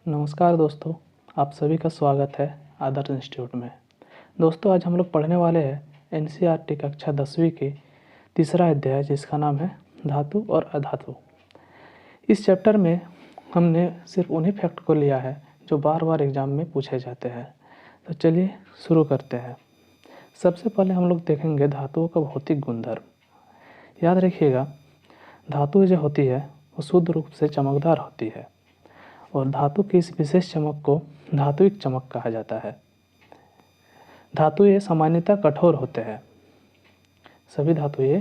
नमस्कार दोस्तों, आप सभी का स्वागत है आदर्श इंस्टीट्यूट में। दोस्तों, आज हम लोग पढ़ने वाले हैं एनसीईआरटी कक्षा 10वीं के तीसरा अध्याय, जिसका नाम है धातु और अधातु। इस चैप्टर में हमने सिर्फ उन्हीं फैक्ट को लिया है जो बार बार एग्जाम में पूछे जाते हैं। तो चलिए शुरू करते हैं। सबसे पहले हम लोग देखेंगे धातुओं का भौतिक गुणधर्म। याद रखिएगा, धातु जो होती है वो शुद्ध रूप से चमकदार होती है और धातु की इस विशेष चमक को धात्विक चमक कहा जाता है। धातुएं सामान्यतः कठोर होते हैं। सभी धातुएं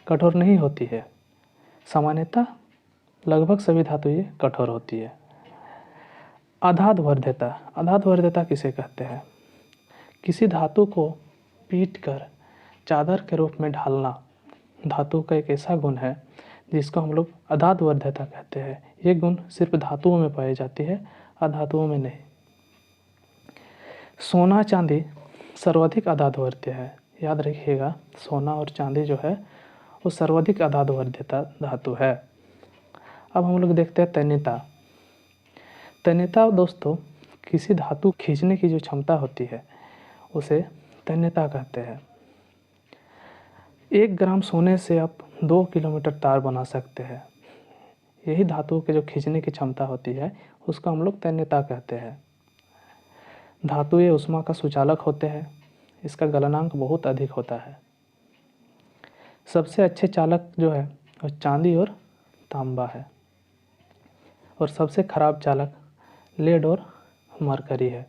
कठोर नहीं होती है। सामान्यतः लगभग सभी धातुएं कठोर होती है। अधाध्वर्ध्यता। अधाध्वर्ध्यता किसे कहते हैं? किसी धातु को पीट कर चादर के रूप में ढालना धातु का एक ऐसा गुण है जिसको हम लोग अधाध्वर्ध्यता कहते हैं। ये गुण सिर्फ धातुओं में पाई जाती है, अधातुओं में नहीं। सोना चांदी सर्वाधिक अधाध्वर्ध्य है। याद रखिएगा, सोना और चांदी जो है वो सर्वाधिक अधाध्वर्ध्यता धातु है। अब हम लोग देखते हैं तन्यता। तन्यता दोस्तों, किसी धातु खींचने की जो क्षमता होती है उसे तन्यता कहते हैं। 1 ग्राम सोने से आप 2 किलोमीटर तार बना सकते हैं। यही धातु के जो खींचने की क्षमता होती है उसको हम लोग तन्यता कहते हैं। धातुएं ऊष्मा का सुचालक होते हैं। इसका गलनांक बहुत अधिक होता है। सबसे अच्छे चालक जो है वो चांदी और तांबा है और सबसे खराब चालक लेड और मरकरी है।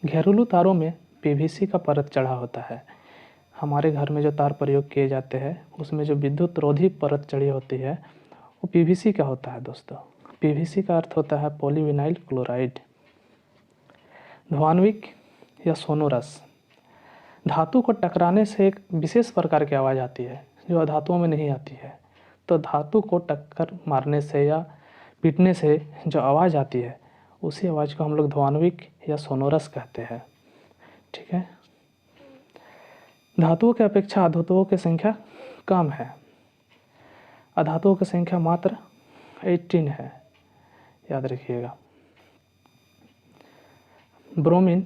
घरेलू तारों में पीवीसी का परत चढ़ा होता है। हमारे घर में जो तार प्रयोग किए जाते हैं उसमें जो विद्युत रोधी परत चढ़ी होती है वो पीवीसी का होता है। दोस्तों, पीवीसी का अर्थ होता है पॉलीविनाइल क्लोराइड। ध्वनिक या सोनोरस। धातु को टकराने से एक विशेष प्रकार की आवाज़ आती है जो अधातुओं में नहीं आती है। तो धातु को टक्कर मारने से या पीटने से जो आवाज़ आती है उसी आवाज़ को हम लोग ध्वनिक या सोनोरस कहते हैं। ठीक है। धातुओं की अपेक्षा अधातुओं की संख्या कम है। अधातुओं की संख्या मात्र 18 है। याद रखिएगा। ब्रोमीन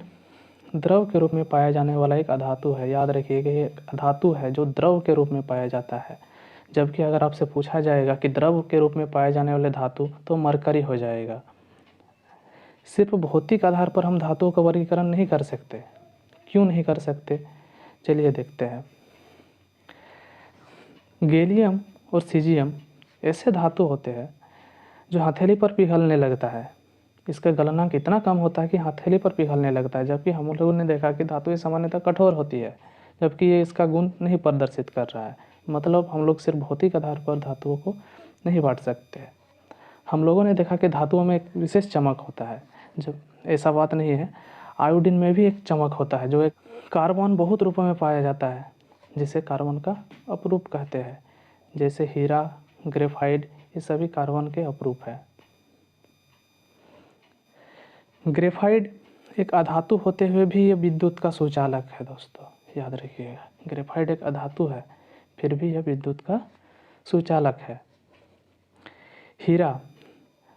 द्रव के रूप में पाया जाने वाला एक अधातु है। याद रखिएगा, ये एक अधातु है जो द्रव के रूप में पाया जाता है। जबकि अगर आपसे पूछा जाएगा कि द्रव के रूप में पाए जाने वाले धातु, तो मरकरी हो जाएगा। सिर्फ भौतिक आधार पर हम धातुओं का वर्गीकरण नहीं कर सकते। क्यों नहीं कर सकते? चलिए देखते हैं। गैलियम और सीजियम ऐसे धातु होते हैं जो हथेली पर पिघलने लगता है। इसका गलनांक इतना कम होता है कि हथेली पर पिघलने लगता है। जबकि हम लोगों ने देखा कि धातुएं सामान्यतः कठोर होती है, जबकि ये इसका गुण नहीं प्रदर्शित कर रहा है। मतलब हम लोग सिर्फ भौतिक आधार पर धातुओं को नहीं बांट सकते। हम लोगों ने देखा कि धातुओं में एक विशेष चमक होता है। जब ऐसा बात नहीं है, आयोडीन में भी एक चमक होता है जो एक कार्बन बहुत रूपों में पाया जाता है जिसे कार्बन का अपरूप कहते हैं। जैसे हीरा, ग्रेफाइट, ये सभी कार्बन के अपरूप है। ग्रेफाइट एक अधातु होते हुए भी ये विद्युत का सुचालक है। दोस्तों, याद रखिएगा, ग्रेफाइट एक अधातु है फिर भी यह विद्युत का सुचालक है। हीरा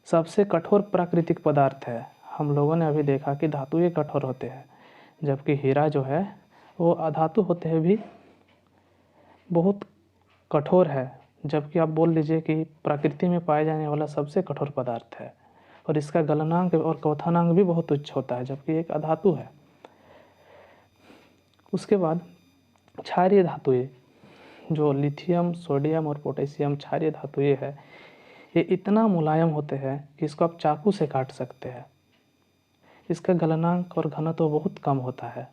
सबसे कठोर प्राकृतिक पदार्थ है। हम लोगों ने अभी देखा कि धातुएं कठोर होते हैं, जबकि हीरा जो है वो अधातु होते हुए भी बहुत कठोर है। जबकि आप बोल लीजिए कि प्रकृति में पाए जाने वाला सबसे कठोर पदार्थ है और इसका गलनांक और क्वथनांक भी बहुत उच्च होता है, जबकि एक अधातु है। उसके बाद क्षारीय धातुएं, जो लिथियम, सोडियम और पोटेशियम क्षारीय धातुएं है, ये इतना मुलायम होते हैं कि इसको आप चाकू से काट सकते हैं। इसका गलनांक और घनत्व बहुत कम होता है।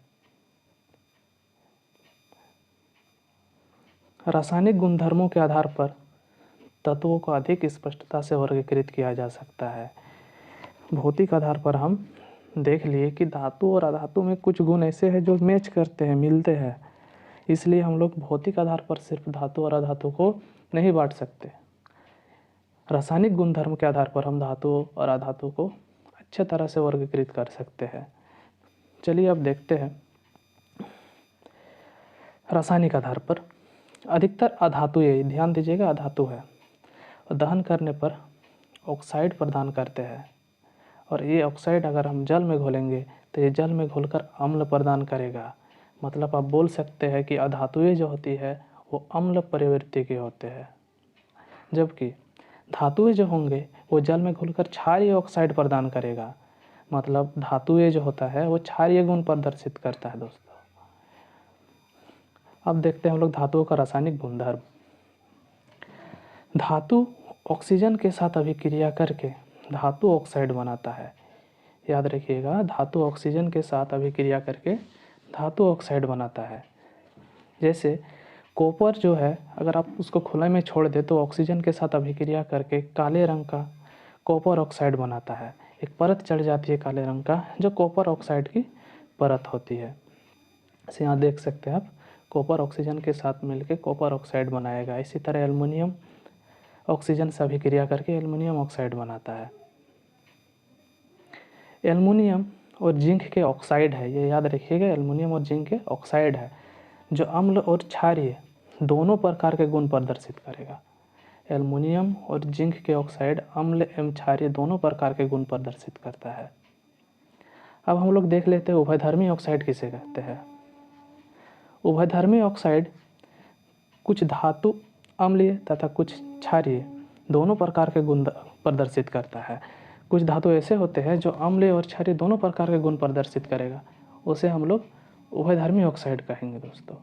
रासायनिक गुणधर्मों के आधार पर तत्वों को अधिक स्पष्टता से वर्गीकृत किया जा सकता है। भौतिक आधार पर हम देख लिए कि धातु और अधातु में कुछ गुण ऐसे हैं जो मैच करते हैं, मिलते हैं। इसलिए हम लोग भौतिक आधार पर सिर्फ धातु और अधातु को नहीं बांट सकते। रासायनिक गुणधर्म के आधार पर हम धातु और अधातु को अच्छे तरह से वर्गीकृत कर सकते हैं। चलिए अब देखते हैं। रासायनिक आधार पर अधिकतर अधातुएं, ध्यान दीजिएगा, अधातु है और दहन करने पर ऑक्साइड प्रदान करते हैं। और ये ऑक्साइड अगर हम जल में घोलेंगे तो ये जल में घुलकर अम्ल प्रदान करेगा। मतलब आप बोल सकते हैं कि अधातुएं जो होती है वो अम्ल प्रवृत्ति के होते हैं, जबकि धातुएं जो होंगे वो जल में घुलकर क्षारीय ऑक्साइड प्रदान करेगा। मतलब धातुएं जो होता है वो क्षारीय गुण प्रदर्शित करता है दोस्तों। अब देखते हैं हम लोग धातुओं का रासायनिक गुणधर्म। धातु ऑक्सीजन के साथ अभिक्रिया करके धातु ऑक्साइड बनाता है। याद रखिएगा, धातु ऑक्सीजन के साथ अभिक्रिया करके धातु ऑक्साइड बनाता है। जैसे कॉपर जो है, अगर आप उसको खुले में छोड़ दे तो ऑक्सीजन के साथ अभिक्रिया करके काले रंग का कॉपर ऑक्साइड बनाता है। एक परत चढ़ जाती है काले रंग का, जो कॉपर ऑक्साइड की परत होती है। इसे यहाँ देख सकते हैं आप, कॉपर ऑक्सीजन के साथ मिलकर कॉपर ऑक्साइड बनाएगा। इसी तरह एल्युमिनियम ऑक्सीजन से अभिक्रिया करके एल्युमिनियम ऑक्साइड बनाता है। एल्युमिनियम और जिंक के ऑक्साइड है, ये याद रखिएगा, एल्युमिनियम और जिंक के ऑक्साइड है, जो अम्ल और क्षारीय दोनों प्रकार के गुण प्रदर्शित करेगा। एल्युमिनियम और जिंक के ऑक्साइड अम्ल एवं क्षारीय दोनों प्रकार के गुण प्रदर्शित करता है। अब हम लोग देख लेते हैं उभयधर्मी ऑक्साइड किसे कहते हैं। उभयधर्मी ऑक्साइड कुछ धातु अम्लीय तथा कुछ क्षारीय दोनों प्रकार के गुण प्रदर्शित करता है। कुछ धातु ऐसे होते हैं जो अम्लीय और क्षारीय दोनों प्रकार के गुण प्रदर्शित करेगा, उसे हम लोग उभयधर्मी ऑक्साइड कहेंगे दोस्तों।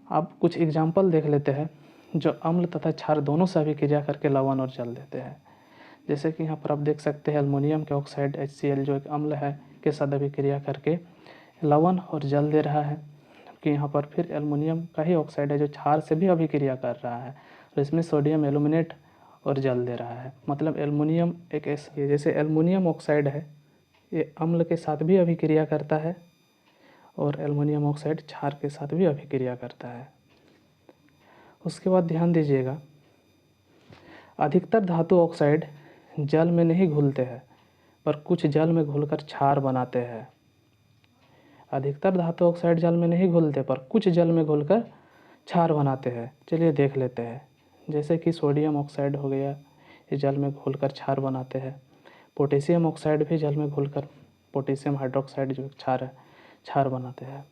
अब कुछ एग्जाम्पल देख लेते हैं जो अम्ल तथा क्षार दोनों से अभिक्रिया करके लवण और जल देते हैं। जैसे कि यहाँ पर आप देख सकते हैं एल्युमिनियम के ऑक्साइड HCl जो एक अम्ल है के साथ अभिक्रिया करके लवण और जल दे रहा है, कि यहाँ पर फिर एल्युमिनियम का ही ऑक्साइड है जो क्षार से भी अभिक्रिया कर रहा है और इसमें सोडियम एल्यूमिनेट और जल दे रहा है। मतलब एल्युमिनियम एक ऐसी, जैसे एल्युमिनियम ऑक्साइड है ये अम्ल के साथ भी अभिक्रिया करता है और एल्युमिनियम ऑक्साइड क्षार के साथ भी अभिक्रिया करता है। उसके बाद ध्यान दीजिएगा, अधिकतर धातु ऑक्साइड जल में नहीं घुलते हैं पर कुछ जल में घुलकर क्षार बनाते हैं। अधिकतर धातु ऑक्साइड जल में नहीं घुलते पर कुछ जल में घुलकर क्षार बनाते हैं। चलिए देख लेते हैं। जैसे कि सोडियम ऑक्साइड हो गया, ये जल में घुलकर क्षार बनाते हैं। पोटेशियम ऑक्साइड भी जल में घुलकर पोटेशियम हाइड्रोक्साइड जो क्षार है क्षार बनाते हैं।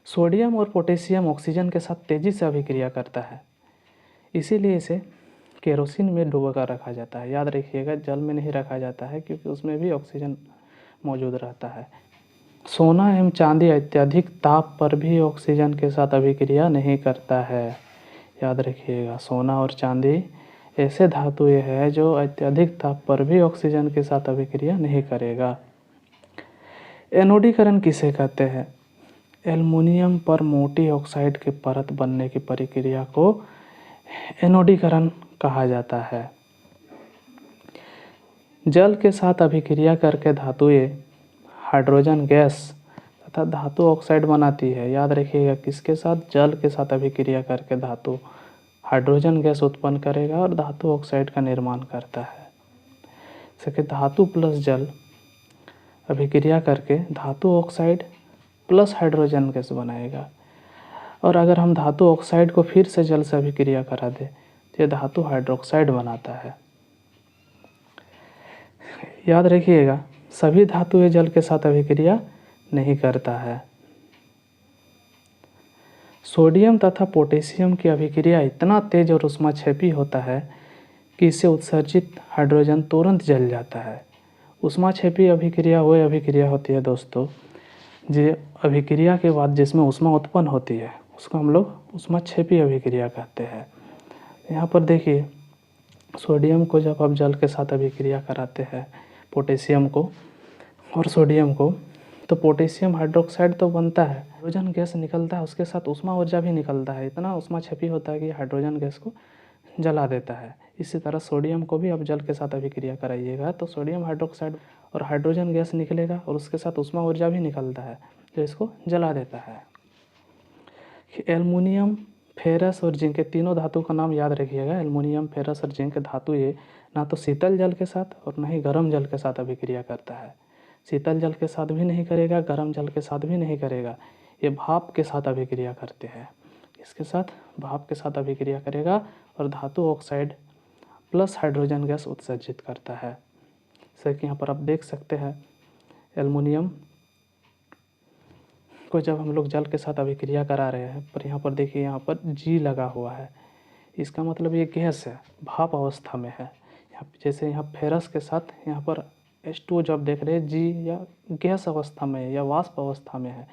सोडियम और पोटेशियम ऑक्सीजन के साथ तेज़ी से अभिक्रिया करता है, इसीलिए इसे केरोसिन में डुबोकर रखा जाता है। याद रखिएगा, जल में नहीं रखा जाता है क्योंकि उसमें भी ऑक्सीजन मौजूद रहता है। सोना एवं चांदी अत्यधिक ताप पर भी ऑक्सीजन के साथ अभिक्रिया नहीं करता है। याद रखिएगा, सोना और चांदी ऐसे धातुएं हैं जो अत्यधिक ताप पर भी ऑक्सीजन के साथ अभिक्रिया नहीं करेगा। एनोडीकरण किसे कहते हैं? एल्युमिनियम पर मोटी ऑक्साइड के परत बनने की प्रक्रिया को एनोडीकरण कहा जाता है। जल के साथ अभिक्रिया करके धातुएं हाइड्रोजन गैस तथा धातु ऑक्साइड बनाती है। याद रखिएगा, किसके साथ? जल के साथ अभिक्रिया करके धातु हाइड्रोजन गैस उत्पन्न करेगा और धातु ऑक्साइड का निर्माण करता है। जैसे धातु प्लस जल अभिक्रिया करके धातु ऑक्साइड प्लस हाइड्रोजन गैस बनाएगा। और अगर हम धातु ऑक्साइड को फिर से जल से अभिक्रिया करा दें तो यह धातु हाइड्रोक्साइड बनाता है। याद रखिएगा, सभी धातुएं जल के साथ अभिक्रिया नहीं करता है। सोडियम तथा पोटेशियम की अभिक्रिया इतना तेज और ऊष्माक्षेपी होता है कि इससे उत्सर्जित हाइड्रोजन तुरंत जल जाता है। ऊष्माक्षेपी अभिक्रिया वह अभिक्रिया होती है दोस्तों, जो अभिक्रिया के बाद जिसमें ऊष्मा उत्पन्न होती है उसको हम लोग ऊष्माक्षेपी अभिक्रिया कहते हैं। यहाँ पर देखिए, सोडियम को जब आप जल के साथ अभिक्रिया कराते हैं, पोटेशियम को और सोडियम को, तो पोटेशियम हाइड्रोक्साइड तो बनता है, हाइड्रोजन गैस निकलता है, उसके साथ ऊष्मा ऊर्जा भी निकलता है। इतना ऊष्माक्षेपी होता है कि हाइड्रोजन गैस को जला देता है। इसी तरह सोडियम को भी आप जल के साथ अभिक्रिया कराइएगा तो सोडियम हाइड्रोक्साइड और हाइड्रोजन गैस निकलेगा और उसके साथ ऊष्मा ऊर्जा भी निकलता है जो इसको जला देता है। एल्युमिनियम, फेरस और जिंक, तीनों धातु का नाम याद रखिएगा। एल्युमिनियम, फेरस और जिंक धातु ये ना तो शीतल जल के साथ और ना ही गर्म जल के साथ अभिक्रिया करता है। शीतल जल के साथ भी नहीं करेगा, गर्म जल के साथ भी नहीं करेगा। ये भाप के साथ अभिक्रिया करते हैं। इसके साथ भाप के साथ अभिक्रिया करेगा और धातु ऑक्साइड प्लस हाइड्रोजन गैस उत्सर्जित करता है। जैसे कि यहाँ पर आप देख सकते हैं एल्युमिनियम को जब हम लोग जल के साथ अभिक्रिया करा रहे हैं, पर यहाँ पर देखिए यहाँ पर जी लगा हुआ है, इसका मतलब ये गैस है, भाप अवस्था में है। यहाँ जैसे यहाँ फेरस के साथ यहाँ पर H2O जब देख रहे हैं जी या गैस अवस्था में या वाष्प अवस्था में है,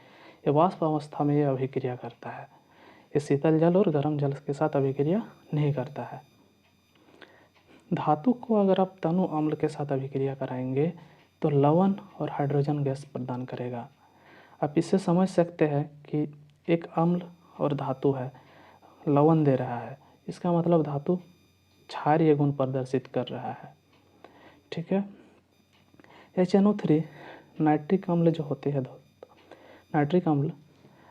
या वाष्प अवस्था में ये अभिक्रिया करता है। ये शीतल जल और गर्म जल के साथ अभिक्रिया नहीं करता है। धातु को अगर आप तनु अम्ल के साथ अभिक्रिया कराएंगे तो लवण और हाइड्रोजन गैस प्रदान करेगा। आप इससे समझ सकते हैं कि एक अम्ल और धातु है, लवण दे रहा है, इसका मतलब धातु क्षारीय गुण प्रदर्शित कर रहा है। ठीक है। HNO3 नाइट्रिक अम्ल जो होती है, नाइट्रिक अम्ल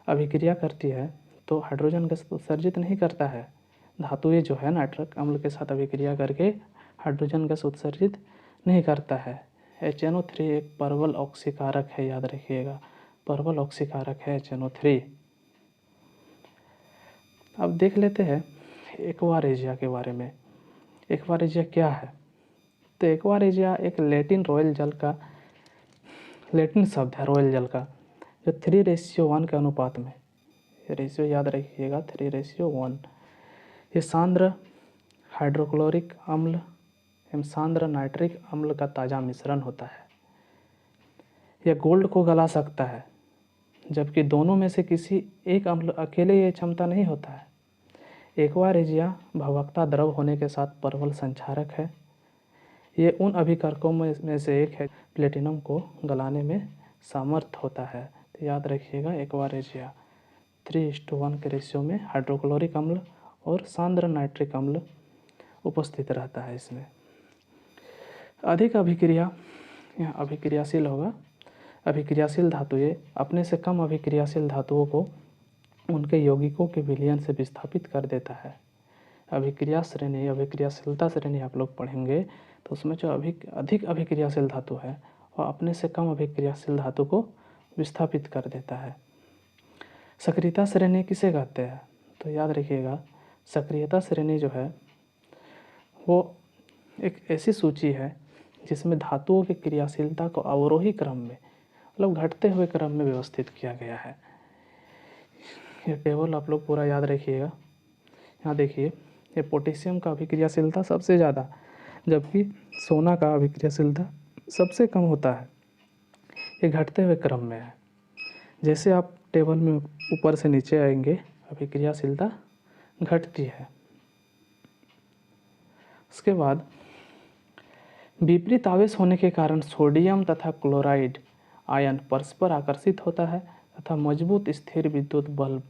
अभिक्रिया करती है तो हाइड्रोजन गैस उत्सर्जित नहीं करता है। धातु ये जो है नाइट्रिक अम्ल के साथ अभिक्रिया करके हाइड्रोजन गैस उत्सर्जित नहीं करता है। HNO3 एक प्रबल ऑक्सीकारक है, याद रखिएगा, प्रबल ऑक्सीकारक है HNO3। अब देख लेते हैं एक्वा रेजिया के बारे में। एक्वा रेजिया क्या है? तो एक्वा रेजिया एक लैटिन शब्द है, रॉयल जल का, जो 3:1 के अनुपात में, रेशियो याद रखिएगा 3:1, ये सांद्र हाइड्रोक्लोरिक अम्ल एवं सांद्र नाइट्रिक अम्ल का ताज़ा मिश्रण होता है। यह गोल्ड को गला सकता है, जबकि दोनों में से किसी एक अम्ल अकेले ये क्षमता नहीं होता है। एक्वा रेजिया भवकता द्रव होने के साथ प्रबल संक्षारक है। ये उन अभिकारकों में से एक है प्लेटिनम को गलाने में समर्थ होता है। तो याद रखिएगा एक्वा रेजिया 3:1 के रेशियो में हाइड्रोक्लोरिक अम्ल और सांद्र नाइट्रिक अम्ल उपस्थित रहता है। इसमें अधिक अभिक्रिया यहाँ अभिक्रियाशील होगा। अभिक्रियाशील धातु ये अपने से कम अभिक्रियाशील धातुओं को उनके यौगिकों के विलयन से विस्थापित कर देता है। अभिक्रिया श्रेणी, अभिक्रियाशीलता श्रेणी आप लोग पढ़ेंगे तो उसमें जो अधिक अभिक्रियाशील धातु है वह अपने से कम अभिक्रियाशील धातु को विस्थापित कर देता है। सक्रियता श्रेणी किसे कहते हैं? तो याद रखिएगा सक्रियता श्रेणी जो है वो एक ऐसी सूची है जिसमें धातुओं की क्रियाशीलता को अवरोही क्रम में, मतलब घटते हुए क्रम में व्यवस्थित किया गया है। ये टेबल आप लोग पूरा याद रखिएगा। यहाँ देखिए, ये पोटेशियम का अभिक्रियाशीलता सबसे ज़्यादा, जबकि सोना का अभिक्रियाशीलता सबसे कम होता है। ये घटते हुए क्रम में है। जैसे आप टेबल में ऊपर से नीचे आएंगे अभिक्रियाशीलता घटती है। उसके बाद विपरीत आवेश होने के कारण सोडियम तथा क्लोराइड आयन परस्पर आकर्षित होता है तथा मजबूत स्थिर विद्युत बल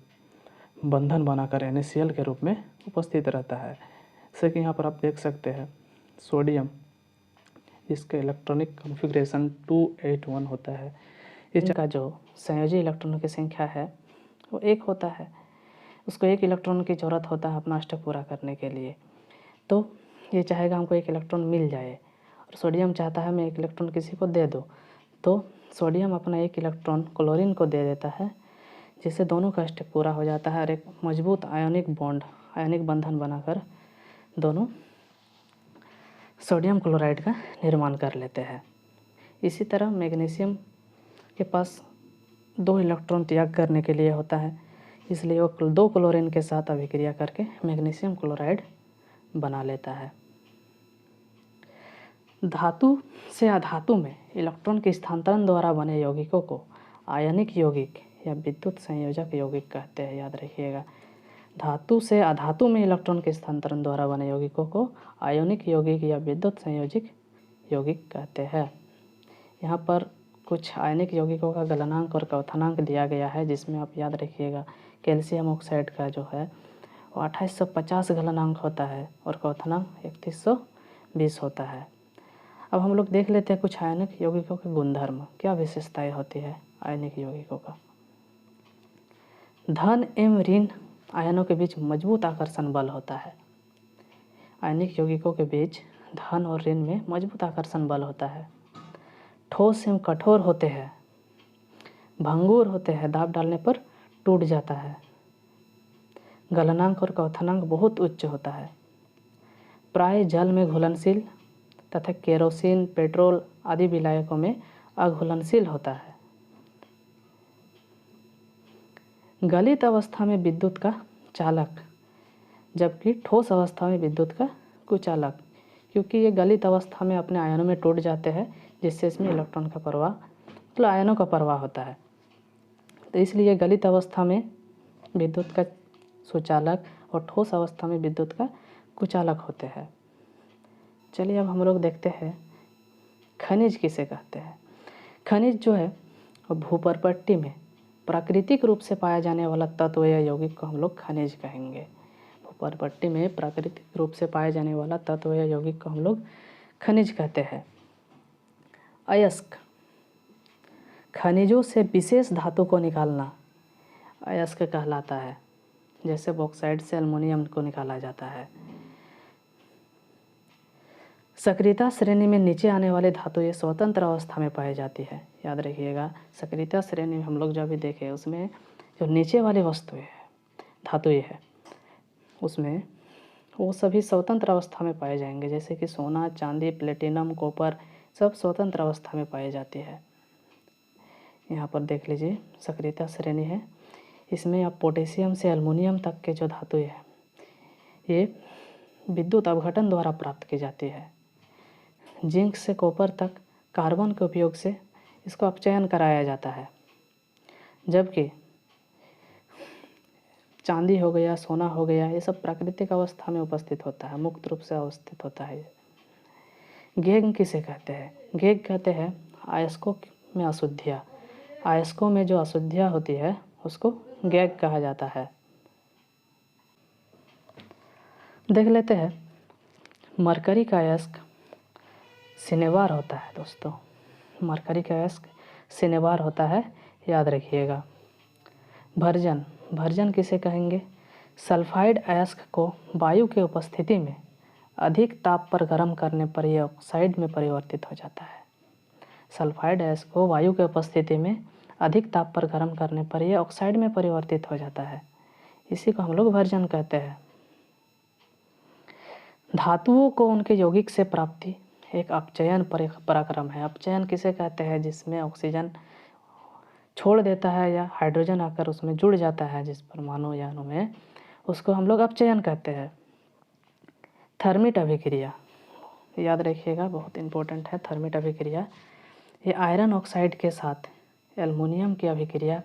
बंधन बनाकर NaCl के रूप में उपस्थित रहता है। जैसे कि यहाँ पर आप देख सकते हैं सोडियम, इसका इलेक्ट्रॉनिक कॉन्फ़िगरेशन 281 होता है। इनका जो संयोजी इलेक्ट्रॉनों की संख्या है वो 1 होता है। उसको 1 इलेक्ट्रॉन की ज़रूरत होता है अपना अष्टक पूरा करने के लिए। तो ये चाहेगा हमको 1 इलेक्ट्रॉन मिल जाए, और सोडियम चाहता है मैं 1 इलेक्ट्रॉन किसी को दे दूँ। तो सोडियम अपना 1 इलेक्ट्रॉन क्लोरीन को दे देता है, जिससे दोनों का अष्टक पूरा हो जाता है और एक मजबूत आयनिक बंधन बनाकर दोनों सोडियम क्लोराइड का निर्माण कर लेते हैं। इसी तरह मैग्नीशियम के पास 2 इलेक्ट्रॉन त्याग करने के लिए होता है, इसलिए वो 2 क्लोरीन के साथ अभिक्रिया करके मैग्नीशियम क्लोराइड बना लेता है। धातु से अधातु में इलेक्ट्रॉन के स्थानांतरण द्वारा बने यौगिकों को आयनिक यौगिक या विद्युत संयोजक यौगिक कहते हैं। याद रखिएगा, धातु से अधातु में इलेक्ट्रॉन के स्थानांतरण द्वारा बने यौगिकों को आयनिक यौगिक या विद्युत संयोजक यौगिक कहते हैं। यहाँ पर कुछ आयनिक यौगिकों का गलनांक और क्वथनांक दिया गया है, जिसमें आप याद रखिएगा कैल्शियम ऑक्साइड का जो है वो 2850 गलनांक होता है और क्वथनांक 3120 होता है। अब हम लोग देख लेते हैं कुछ आयनिक यौगिकों के गुणधर्म, क्या विशेषताएं होती है आयनिक यौगिकों का। धन एवं ऋण आयनों के बीच मजबूत आकर्षण बल होता है। आयनिक यौगिकों के बीच धन और ऋण में मजबूत आकर्षण बल होता है। ठोस एवं कठोर होते हैं, भंगुर होते हैं, दाब डालने पर टूट जाता है। गलनांक और क्वथनांक बहुत उच्च होता है। प्राय जल में घुलनशील तथा केरोसिन, पेट्रोल आदि विलायकों में अघुलनशील होता है। गलित अवस्था में विद्युत का चालक, जबकि ठोस अवस्था में विद्युत का कुचालक, क्योंकि ये गलित अवस्था में अपने आयनों में टूट जाते हैं, जिससे इसमें इलेक्ट्रॉन का प्रवाह मतलब आयनों का प्रवाह होता है। तो इसलिए गलित अवस्था में विद्युत का सुचालक और ठोस अवस्था में विद्युत का कुचालक होते हैं। चलिए अब हम लोग देखते हैं खनिज किसे कहते हैं। खनिज जो है भूपर्पट्टी में प्राकृतिक रूप से पाया जाने वाला तत्व या यौगिक को हम लोग खनिज कहेंगे। भूपर्पट्टी में प्राकृतिक रूप से पाया जाने वाला तत्व या यौगिक को हम लोग खनिज कहते हैं। अयस्क, खनिजों से विशेष धातु को निकालना अयस्क कहलाता है, जैसे बॉक्साइट से एल्युमिनियम को निकाला जाता है। सक्रियता श्रेणी में नीचे आने वाले धातु ये स्वतंत्र अवस्था में पाई जाती है। याद रखिएगा, सक्रियता श्रेणी में हम लोग जो भी देखे उसमें जो नीचे वाली वस्तुएं है, धातु ये है, उसमें वो सभी स्वतंत्र अवस्था में पाए जाएंगे, जैसे कि सोना, चांदी, प्लेटिनम, कॉपर सब स्वतंत्र अवस्था में पाई जाती है। यहाँ पर देख लीजिए सक्रियता श्रेणी है, इसमें अब पोटेशियम से एल्युमिनियम तक के जो धातु है ये विद्युत अपघटन द्वारा प्राप्त की जाती है। जिंक से कॉपर तक कार्बन के उपयोग से इसको अपचयन कराया जाता है, जबकि चांदी हो गया, सोना हो गया, ये सब प्राकृतिक अवस्था में उपस्थित होता है, मुक्त रूप से अवस्थित होता है। गेग किसे कहते हैं? गेग कहते हैं अयस्कों में अशुद्धियाँ। अयस्कों में जो अशुद्धियाँ होती है उसको गेग कहा जाता है। देख लेते हैं मरकरी का अयस्क सिनेबार होता है। दोस्तों मरकरी का अयस्क सिनेबार होता है, याद रखिएगा। भर्जन, भर्जन किसे कहेंगे? सल्फाइड अयस्क को वायु के उपस्थिति में अधिक ताप पर गर्म करने पर यह ऑक्साइड में परिवर्तित हो जाता है। सल्फाइड अयस्क को वायु के उपस्थिति में अधिक ताप पर गर्म करने पर यह ऑक्साइड में परिवर्तित हो जाता है, इसी को हम लोग भर्जन कहते हैं। धातुओं को उनके यौगिक से प्राप्ति एक अपचयन पराक्रम है। अपचयन किसे कहते हैं? जिसमें ऑक्सीजन छोड़ देता है या हाइड्रोजन आकर उसमें जुड़ जाता है जिस परमाणु या अणु में, उसको हम लोग अपचयन कहते हैं। थर्मिट अभिक्रिया, याद रखिएगा, बहुत इंपॉर्टेंट है थर्मिट अभिक्रिया। ये आयरन ऑक्साइड के साथ एल्युमिनियम की अभिक्रिया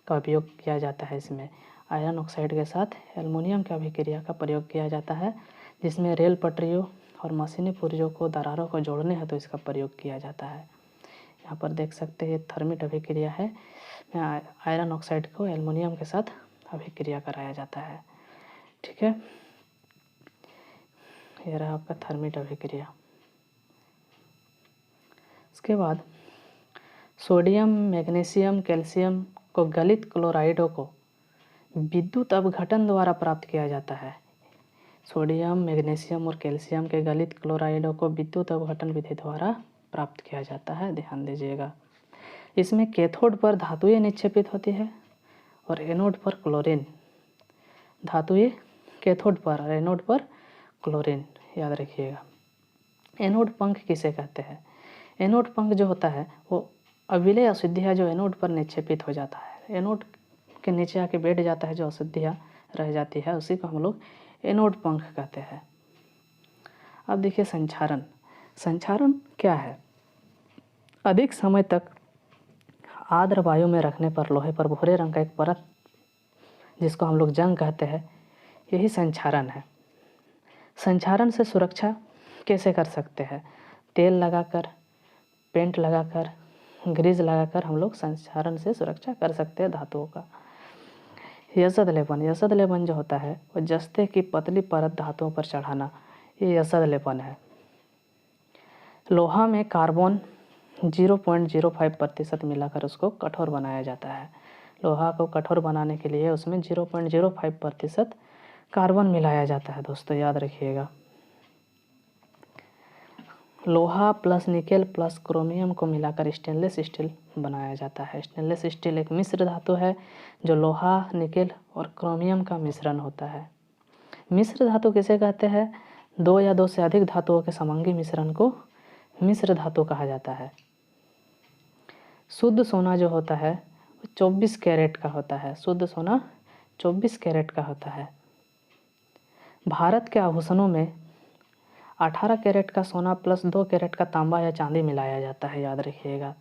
का उपयोग किया जाता है। इसमें आयरन ऑक्साइड के साथ एल्युमिनियम की अभिक्रिया का प्रयोग किया जाता है, जिसमें रेल पटरियों और मशीनी पुर्जों को दरारों को जोड़ने हैं तो इसका प्रयोग किया जाता है। यहाँ पर देख सकते हैं ये थर्मिट अभिक्रिया है, आयरन ऑक्साइड को एल्युमिनियम के साथ अभिक्रिया कराया जाता है। ठीक है, यह रहा आपका थर्मिट अभिक्रिया। इसके बाद सोडियम, मैग्नीशियम, कैल्शियम को गलित क्लोराइडों को विद्युत अपघटन द्वारा प्राप्त किया जाता है। सोडियम, मैग्नीशियम और कैल्शियम के गलित क्लोराइडों को विद्युत अपघटन विधि द्वारा प्राप्त किया जाता है, ध्यान दीजिएगा। इसमें कैथोड पर धातुएं निक्षेपित होती है और एनोड पर क्लोरीन। धातुएं कैथोड पर और एनोड पर क्लोरीन, याद रखिएगा। एनोड पंख किसे कहते हैं? एनोड पंख जो होता है वो अविलेय अशुद्धियाँ जो एनोड पर निक्षेपित हो जाता है, एनोड के नीचे आके बैठ जाता है, जो अशुद्धियाँ रह जाती है उसी को हम लोग एनोड पंख कहते हैं। अब देखिए संक्षारण। संक्षारण क्या है? अधिक समय तक आर्द्र वायु में रखने पर लोहे पर भूरे रंग का एक परत, जिसको हम लोग जंग कहते हैं, यही संक्षारण है। संक्षारण से सुरक्षा कैसे कर सकते हैं? तेल लगाकर, पेंट लगाकर, ग्रीस लगाकर हम लोग संक्षारण से सुरक्षा कर सकते हैं धातुओं का। यशद लेपन, यशद लेपन जो होता है वो जस्ते की पतली परत धातुओं पर चढ़ाना, ये यशद लेपन है। लोहा में कार्बन 0.05% मिलाकर उसको कठोर बनाया जाता है। लोहा को कठोर बनाने के लिए उसमें 0.05% कार्बन मिलाया जाता है। दोस्तों याद रखिएगा, लोहा प्लस निकेल प्लस क्रोमियम को मिलाकर स्टेनलेस स्टील बनाया जाता है। स्टेनलेस स्टील एक मिश्र धातु है जो लोहा, निकेल और क्रोमियम का मिश्रण होता है। मिश्र धातु किसे कहते हैं? दो या दो से अधिक धातुओं के समंगी मिश्रण को मिश्र धातु कहा जाता है। शुद्ध सोना जो होता है वो 24 कैरेट का होता है। शुद्ध सोना 24 कैरेट का होता है। भारत के आभूषणों में 18 कैरेट का सोना प्लस 2 कैरेट का तांबा या चांदी मिलाया जाता है, याद रखिएगा।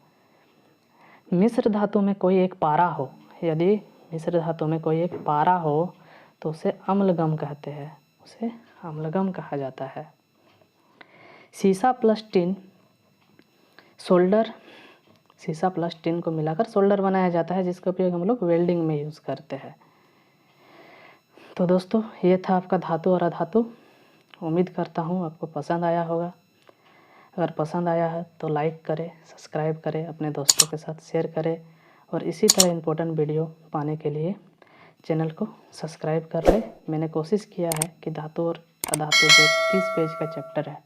मिश्र धातु में कोई एक पारा हो, यदि मिश्र धातु में कोई एक पारा हो तो उसे अम्लगम कहते हैं, उसे अम्लगम कहा जाता है। सीसा प्लस टिन सोल्डर, सीसा प्लस टिन को मिलाकर सोल्डर बनाया जाता है, जिसका उपयोग हम लोग वेल्डिंग में यूज़ करते हैं। तो दोस्तों ये था आपका धातु और अधातु। उम्मीद करता हूँ आपको पसंद आया होगा। अगर पसंद आया है तो लाइक करें, सब्सक्राइब करें, अपने दोस्तों के साथ शेयर करें और इसी तरह इम्पोर्टेंट वीडियो पाने के लिए चैनल को सब्सक्राइब कर लें। मैंने कोशिश किया है कि धातु और अधातु जो 30 पेज का चैप्टर है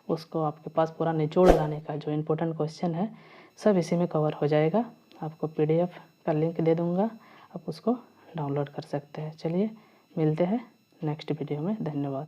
उसको आपके पास पूरा निचोड़ लाने का, जो इम्पोर्टेंट क्वेश्चन है सब इसी में कवर हो जाएगा। आपको PDF का लिंक दे दूँगा, आप उसको डाउनलोड कर सकते हैं। चलिए मिलते हैं नेक्स्ट वीडियो में। धन्यवाद।